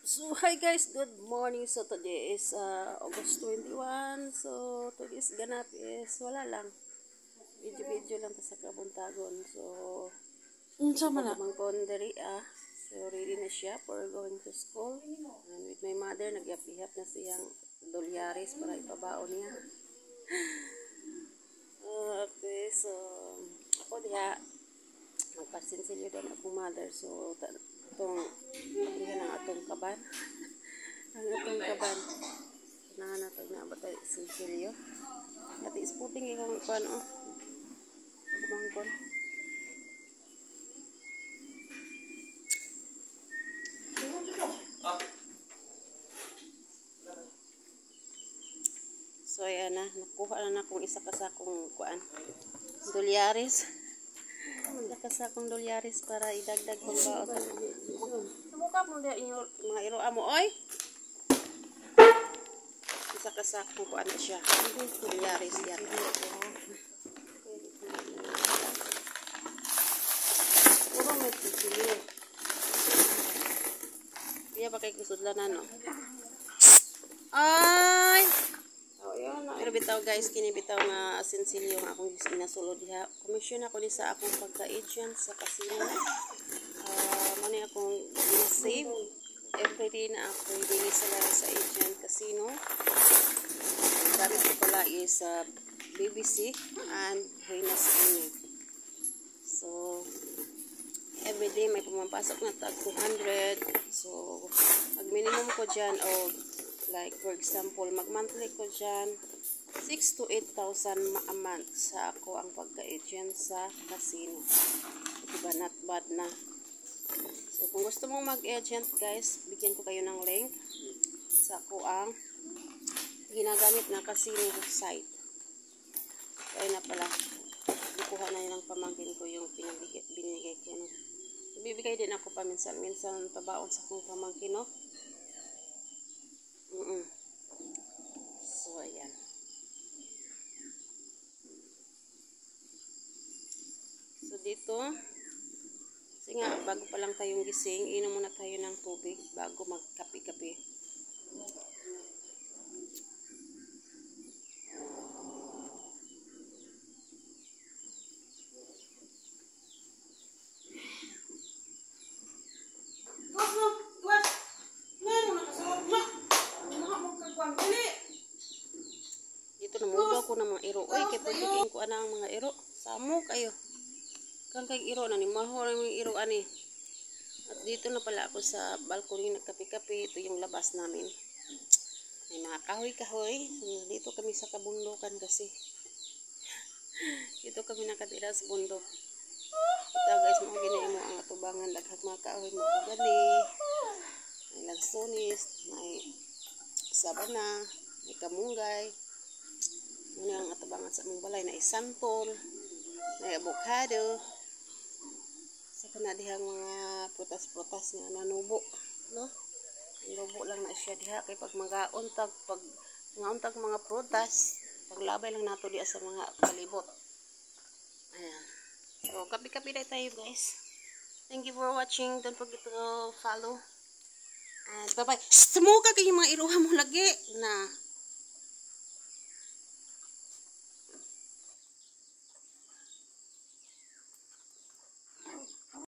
So, hi guys, good morning. So, today is August 21. So, today's ganap is wala lang. Video-video lang ta sa kabuntagon. So, Unsa man na? pagmangkon diri So, ready na siya for going to school. And with my mother, nagyap-ihap na siyang dolyares para ipabaon niya. Okay, so, ako diha, magpasinsilyo doon akong mother. So, itong pagdihan ang atong kaban. Ang atong kaban. Nanganatag na ba tayo sinsilyo. At isputing ikong kuan kumangkon. So, ayan na. Nakuha na akong isa kasakong kuan. Dolyares. Nakasakong dolyares para idagdag kong baot. Sumukap mo dyan yung mga iroa mo, oy! Isa kasakong kuan na siya. Dolyares yan. Puro may pisilyo. Kaya ba kayo kusudlanan, no? Ay! Pero bitaw guys, kinibitaw nga sinsilyo nga akong inasulod diha. Commission ako di sa akong pagka-agent sa casino. Mani akong save everyday na ako dili sa agent casino. Gamit ko pala is BBC and Renas Uni. So everyday may pumapasok na tag 200. So mag minimum ko dyan o like for example mag monthly ko dyan 6,000 to 8,000 a month sa ako ang pagka-agent sa casino. Diba, not bad na. So, kung gusto mong mag-agent guys, bigyan ko kayo ng link sa ako ang ginagamit na casino site. So, ayun na pala. Ikuha na yun ang pamangkin ko yung binigay ko. No? Bibigay din ako pa minsan pabaon sa akong pamangkin, no? So, ayan. So, dito, kasi nga, bago pa lang tayong gising, inom muna tayo ng tubig bago magkape-kape. Dito, namugaw ko ng mga iro. Uy, kaya pwede ko ang mga iro. Samo kayo. Kang kay iro na ni mahor yung iro ani. At dito na pala ako sa balcony nagkape-kape. Ito yung labas namin. May mga kahoy-kahoy. So, dito kami sa kabundukan kasi. Dito kami nakatira sa bundok. Ito guys, mga ginayin mo ang atubangan. Daghag mga kahoy, mga gani. May lansonis. May sabana. May kamunggay. Ano ang atubangan sa mong balay na isantol. May avocado. Saka na dihang mga prutas-prutas nga nanubo, no? Nanubo lang na siya diha kay pag mga untag mga prutas, paglabay lang nato diha sa mga palibot. Ayan. So, kapi-kapi na tayo, guys. Thank you for watching. Don't forget to follow. And bye-bye. Sumuka kayo mga iruha mo lagi na.